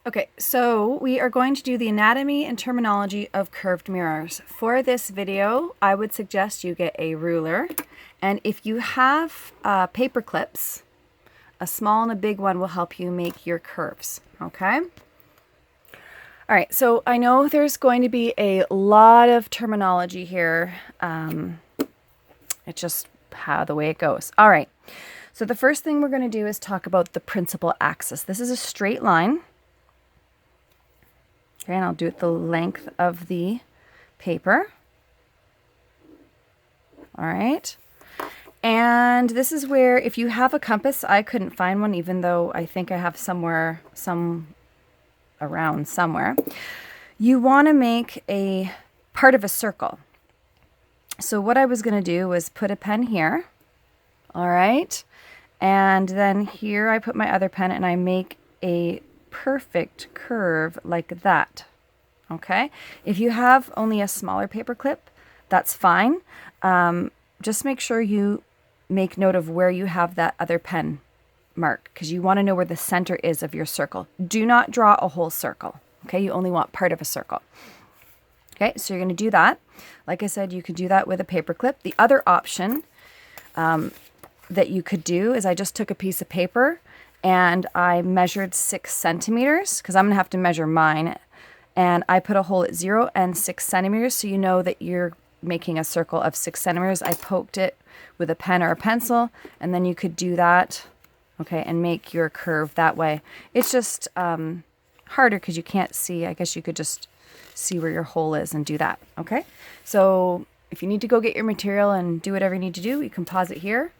Okay, so we are going to do the anatomy and terminology of curved mirrors. For this video, I would suggest you get a ruler, and if you have paper clips, a small and a big one will help you make your curves, okay? All right, so I know there's going to be a lot of terminology here. It's just how the way it goes. All right, so the first thing we're going to do is talk about the principal axis. This is a straight line. Okay, and I'll do it the length of the paper. All right. And this is where, if you have a compass, I couldn't find one, even though I think I have around somewhere. You want to make a part of a circle. So what I was going to do was put a pen here. All right. And then here I put my other pen and I make a perfect curve like that. Okay. If you have only a smaller paper clip, that's fine. Just make sure you make note of where you have that other pen mark, because you want to know where the center is of your circle. Do not draw a whole circle. Okay. You only want part of a circle. Okay. So you're going to do that. Like I said, you could do that with a paper clip. The other option that you could do is I just took a piece of paper and I measured 6 centimeters, because I'm going to have to measure mine. And I put a hole at 0 and 6 centimeters, so you know that you're making a circle of 6 centimeters. I poked it with a pen or a pencil, and then you could do that, okay, and make your curve that way. It's just harder because you can't see. I guess you could just see where your hole is and do that, okay? So if you need to go get your material and do whatever you need to do, you can pause it here.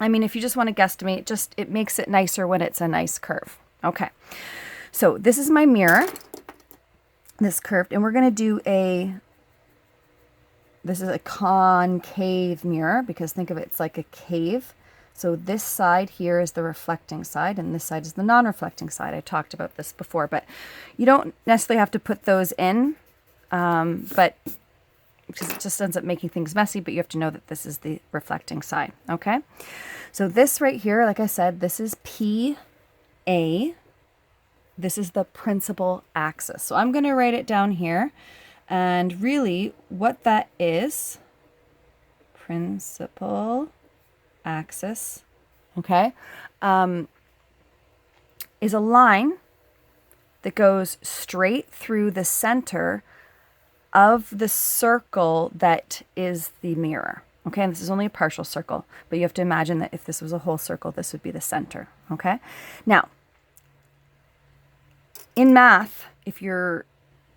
I mean, if you just want to guesstimate, it makes it nicer when it's a nice curve. Okay, so this is my mirror, this curved, and we're going to do this is a concave mirror, because think of it, it's like a cave. So this side here is the reflecting side, and this side is the non-reflecting side. I talked about this before, but you don't necessarily have to put those in, but because it just ends up making things messy, but you have to know that this is the reflecting side, okay? So this right here, like I said, this is PA. This is the principal axis. So I'm going to write it down here. And really what that is, principal axis, okay, is a line that goes straight through the center of the circle that is the mirror. Okay, and this is only a partial circle, but you have to imagine that if this was a whole circle, this would be the center. Okay, now in math, if you're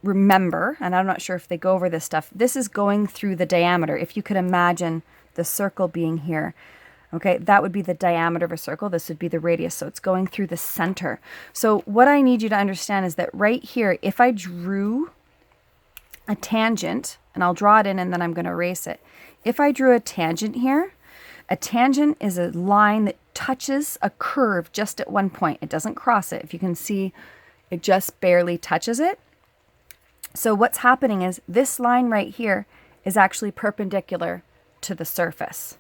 remember, and I'm not sure if they go over this stuff, this is going through the diameter. If you could imagine the circle being here, okay, that would be the diameter of a circle. This would be the radius. So it's going through the center. So what I need you to understand is that right here, if I drew a tangent, and I'll draw it in and then I'm going to erase it. If I drew a tangent here, a tangent is a line that touches a curve just at one point. It doesn't cross it. If you can see, it just barely touches it. So what's happening is this line right here is actually perpendicular to the surface,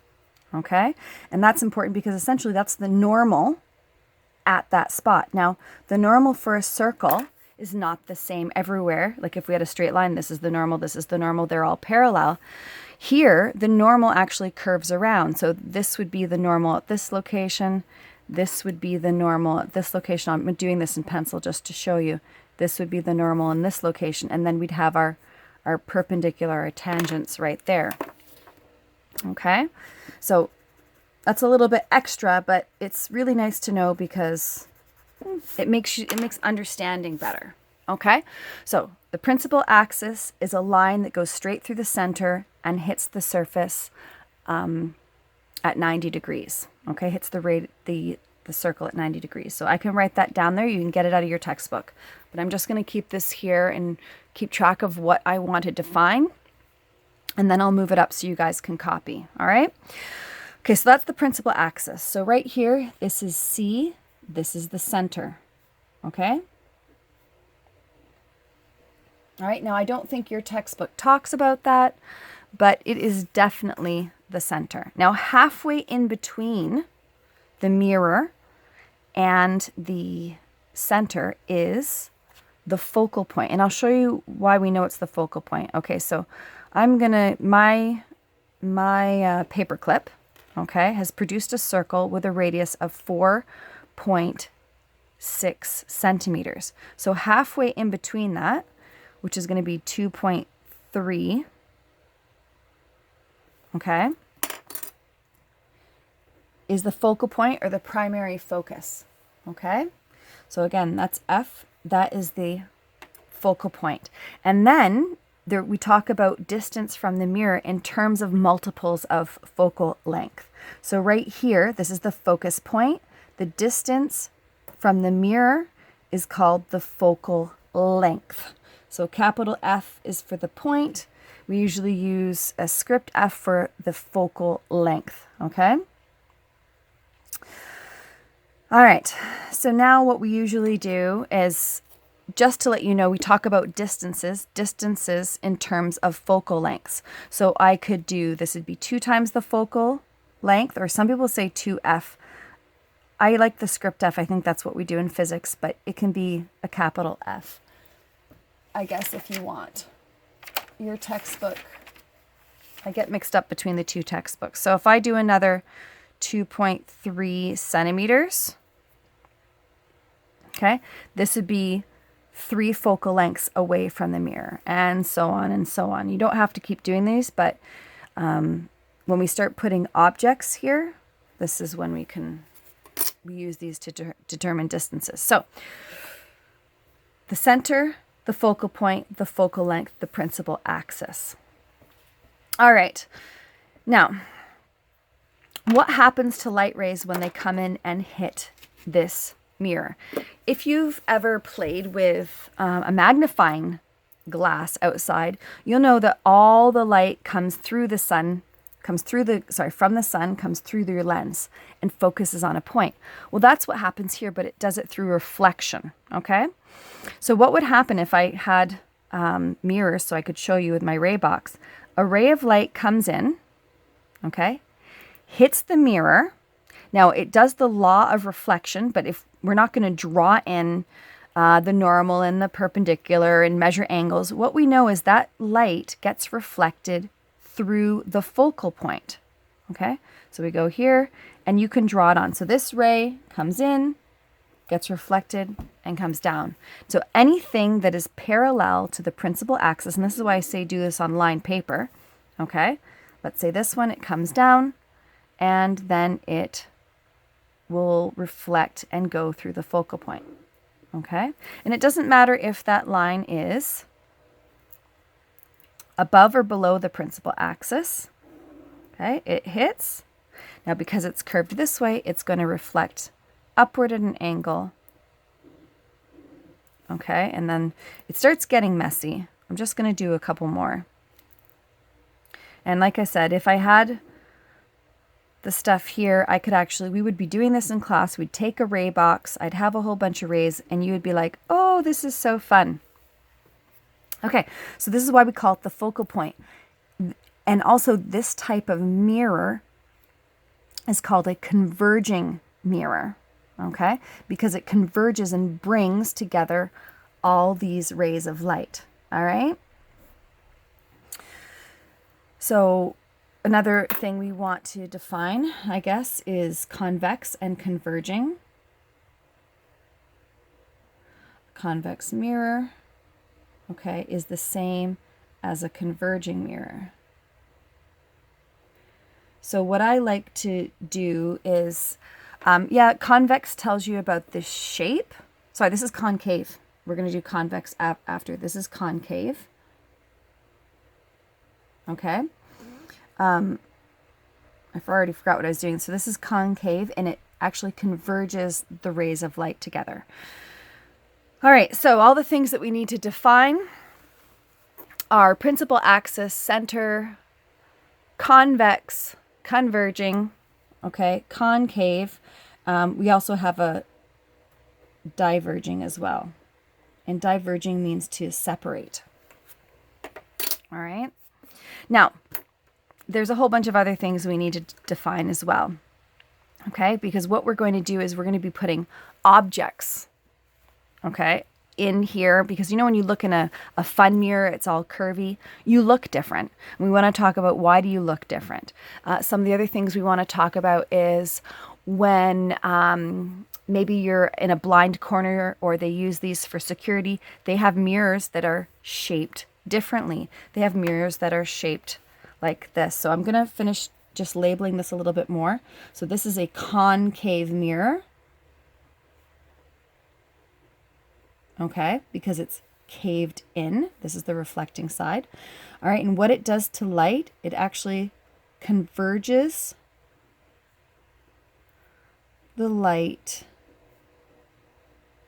okay? And that's important because essentially that's the normal at that spot. Now, the normal for a circle is not the same everywhere. Like if we had a straight line, this is the normal, this is the normal, they're all parallel. Here, the normal actually curves around. So this would be the normal at this location. This would be the normal at this location. I'm doing this in pencil just to show you. This would be the normal in this location. And then we'd have our perpendicular, our tangents right there. Okay, so that's a little bit extra, but it's really nice to know because it makes understanding better. Okay, so the principal axis is a line that goes straight through the center and hits the surface at 90 degrees. Okay, hits the circle at 90 degrees. So I can write that down there. You can get it out of your textbook. But I'm just going to keep this here and keep track of what I want to define. And then I'll move it up so you guys can copy. All right. Okay, so that's the principal axis. So right here, this is C. This is the center. Okay. All right. Now, I don't think your textbook talks about that, but it is definitely the center. Now, halfway in between the mirror and the center is the focal point. And I'll show you why we know it's the focal point. Okay, so I'm gonna, my paper clip, okay, has produced a circle with a radius of 4.6 centimeters. So halfway in between that, which is going to be 2.3, okay, is the focal point or the primary focus, okay? So again, that's F, that is the focal point. And then we talk about distance from the mirror in terms of multiples of focal length. So right here, this is the focus point. The distance from the mirror is called the focal length. So capital F is for the point. We usually use a script F for the focal length, okay? All right, so now what we usually do is, just to let you know, we talk about distances in terms of focal lengths. So I could do, this would be 2 times the focal length, or some people say 2F. I like the script F. I think that's what we do in physics, but it can be a capital F, I guess, if you want. Your textbook, I get mixed up between the 2 textbooks. So if I do another 2.3 centimeters, okay, this would be 3 focal lengths away from the mirror, and so on and so on. You don't have to keep doing these, but when we start putting objects here, this is when we use these to determine distances. So the center, the focal point, the focal length, the principal axis. All right. Now, what happens to light rays when they come in and hit this mirror? If you've ever played with a magnifying glass outside, you'll know that all the light comes through the sun, from the sun, comes through your lens and focuses on a point. Well, that's what happens here, but it does it through reflection, okay? So what would happen if I had mirrors so I could show you with my ray box? A ray of light comes in, okay, hits the mirror. Now, it does the law of reflection, but if we're not going to draw in the normal and the perpendicular and measure angles, what we know is that light gets reflected through the focal point, okay? So we go here, and you can draw it on. So this ray comes in, gets reflected, and comes down. So anything that is parallel to the principal axis, and this is why I say do this on lined paper, okay? Let's say this one, it comes down, and then it will reflect and go through the focal point, okay? And it doesn't matter if that line is above or below the principal axis, okay? It hits. Now, because it's curved this way, it's going to reflect upward at an angle, okay? And then it starts getting messy. I'm just going to do a couple more. And like I said, if I had the stuff here, I could actually, we would be doing this in class. We'd take a ray box, I'd have a whole bunch of rays, and you would be like, oh, this is so fun. Okay, so this is why we call it the focal point. And also this type of mirror is called a converging mirror, okay? Because it converges and brings together all these rays of light, all right? So another thing we want to define, I guess, is convex and converging. Convex mirror, okay, is the same as a converging mirror. So what I like to do is, convex tells you about the shape. Sorry, this is concave. We're going to do convex after. This is concave. Okay. I already forgot what I was doing. So this is concave, and it actually converges the rays of light together. All right, so all the things that we need to define are principal axis, center, convex, converging, okay, concave. We also have a diverging as well. And diverging means to separate. All right. Now, there's a whole bunch of other things we need to define as well. Okay, because what we're going to do is we're going to be putting objects okay, in here, because you know when you look in a fun mirror, it's all curvy. You look different. We want to talk about why do you look different. Some of the other things we want to talk about is when maybe you're in a blind corner, or they use these for security. They have mirrors that are shaped differently. They have mirrors that are shaped like this. So I'm going to finish just labeling this a little bit more. So this is a concave mirror. Okay, because it's caved in. This is the reflecting side. All right, and what it does to light, it actually converges the light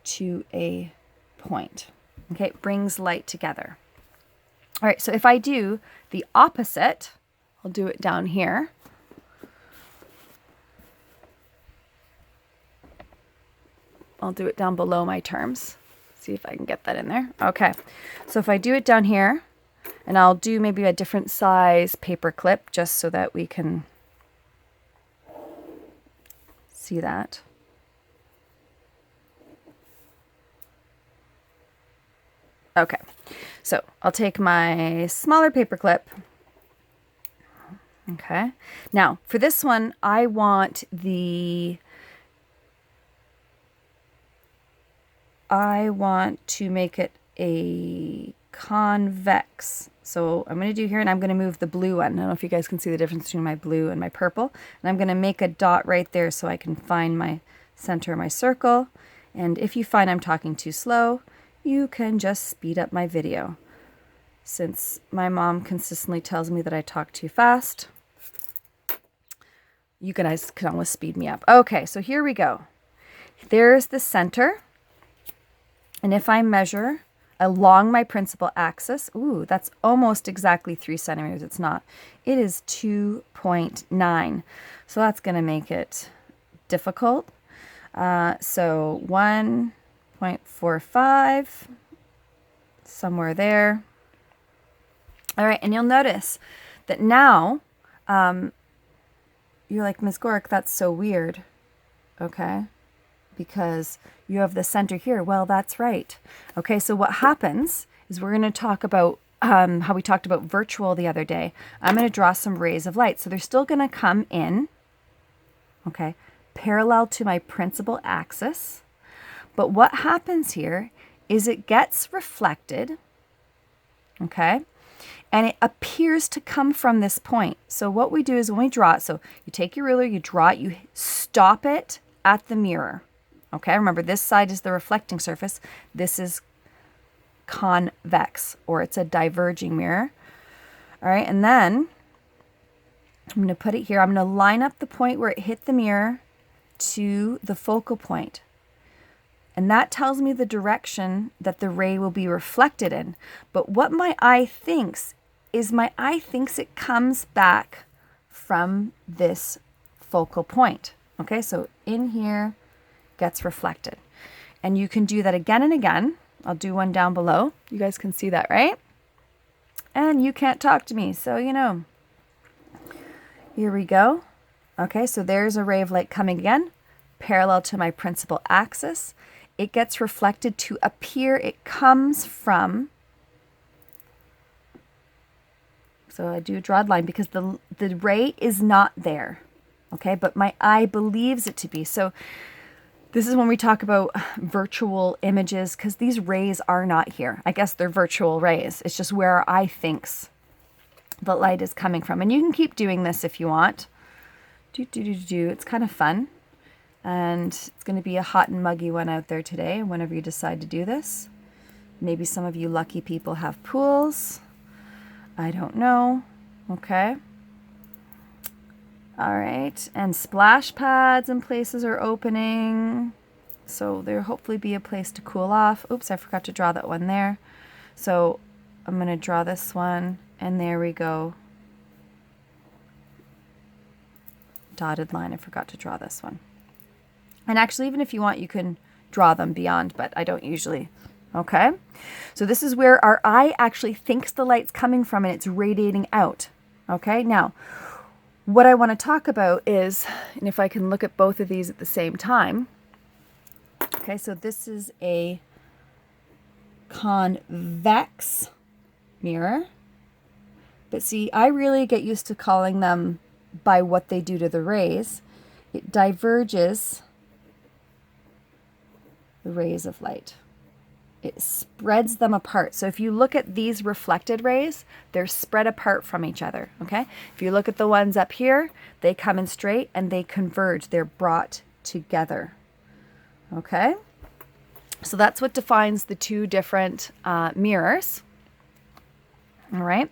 to a point. Okay, it brings light together. All right, so if I do the opposite, I'll do it down here. I'll do it down below my terms. See if I can get that in there. Okay, so if I do it down here, and I'll do maybe a different size paper clip just so that we can see that. Okay, so I'll take my smaller paper clip. Okay, now for this one, I want to make it a convex. So I'm going to do here, and I'm going to move the blue one. I don't know if you guys can see the difference between my blue and my purple. And I'm going to make a dot right there so I can find my center of my circle. And if you find I'm talking too slow, you can just speed up my video. Since my mom consistently tells me that I talk too fast, you guys can always speed me up. Okay, so here we go. There's the center. And if I measure along my principal axis, ooh, that's almost exactly 3 centimeters. It's not. It is 2.9. So that's going to make it difficult. So 1.45, somewhere there. All right, and you'll notice that now you're like, Ms. Gork, that's so weird. Okay. Because you have the center here. Well, that's right. Okay, so what happens is we're going to talk about how we talked about virtual the other day. I'm going to draw some rays of light. So they're still going to come in, okay, parallel to my principal axis. But what happens here is it gets reflected, okay, and it appears to come from this point. So what we do is when we draw it, so you take your ruler, you draw it, you stop it at the mirror. Okay, remember this side is the reflecting surface. This is convex, or it's a diverging mirror. All right, and then I'm going to put it here. I'm going to line up the point where it hit the mirror to the focal point. And that tells me the direction that the ray will be reflected in. But what my eye thinks is it comes back from this focal point. Okay, so in here, gets reflected. And you can do that again and again. I'll do one down below. You guys can see that, right? And you can't talk to me, so you know. Here we go. Okay, so there's a ray of light coming again, parallel to my principal axis. It gets reflected to appear it comes from, so I do a draw line because the ray is not there. Okay, but my eye believes it to be. So this is when we talk about virtual images, because these rays are not here. I guess they're virtual rays. It's just where our eye thinks the light is coming from. And you can keep doing this if you want. It's kind of fun. And it's going to be a hot and muggy one out there today whenever you decide to do this. Maybe some of you lucky people have pools. I don't know. Okay. All right, and splash pads and places are opening. So there'll hopefully be a place to cool off. Oops, I forgot to draw that one there. So I'm going to draw this one, and there we go. Dotted line, I forgot to draw this one. And actually, even if you want, you can draw them beyond, but I don't usually. Okay, so this is where our eye actually thinks the light's coming from, and it's radiating out. Okay, now, what I want to talk about is, and if I can look at both of these at the same time. Okay, so this is a convex mirror. But see, I really get used to calling them by what they do to the rays. It diverges the rays of light. It spreads them apart. So if you look at these reflected rays, they're spread apart from each other, okay? If you look at the ones up here, they come in straight and they converge. They're brought together, okay? So that's what defines the two different mirrors, all right?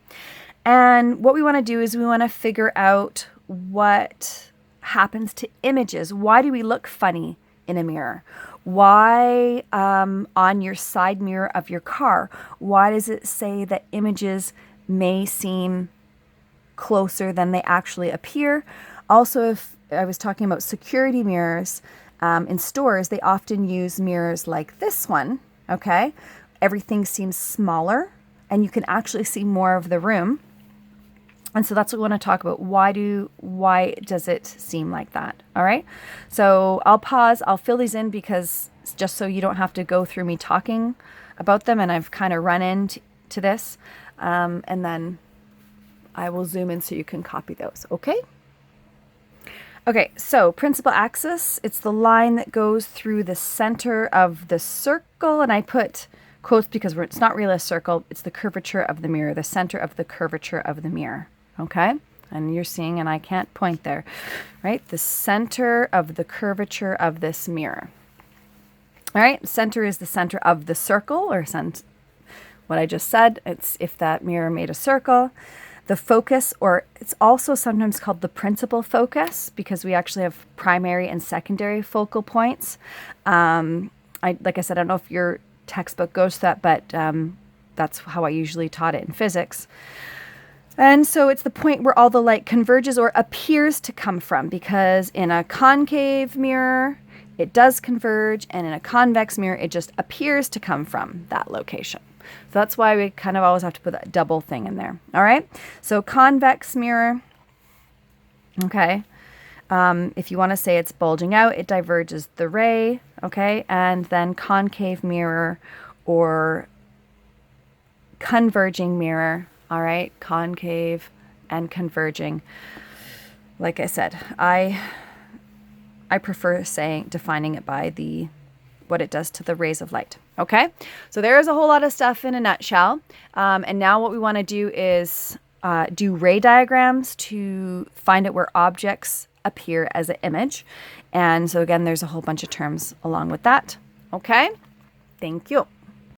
And what we want to do is we want to figure out what happens to images. Why do we look funny in a mirror? Why on your side mirror of your car, why does it say that images may seem closer than they actually appear? Also, if I was talking about security mirrors in stores, they often use mirrors like this one, okay? Everything seems smaller and you can actually see more of the room. And so that's what we want to talk about. Why does it seem like that? All right. So I'll pause. I'll fill these in because just so you don't have to go through me talking about them. And I've kind of run into this. And then I will zoom in so you can copy those. Okay. Okay. So principal axis, it's the line that goes through the center of the circle. And I put quotes because it's not really a circle. It's the curvature of the mirror, the center of the curvature of the mirror. Okay, and you're seeing, and I can't point there, right? The center of the curvature of this mirror. All right, center is the center of the circle, or what I just said. It's if that mirror made a circle. The focus, or it's also sometimes called the principal focus, because we actually have primary and secondary focal points. Like I said, I don't know if your textbook goes to that, but that's how I usually taught it in physics. And so it's the point where all the light converges or appears to come from, because in a concave mirror, it does converge, and in a convex mirror, it just appears to come from that location. So that's why we kind of always have to put that double thing in there. All right. So convex mirror. Okay. If you want to say it's bulging out, it diverges the ray. Okay. And then concave mirror or converging mirror. All right, concave and converging. Like I said, I prefer defining it by what it does to the rays of light. Okay, so there is a whole lot of stuff in a nutshell. And now what we want to do is do ray diagrams to find out where objects appear as an image. And so again, there's a whole bunch of terms along with that. Okay, thank you.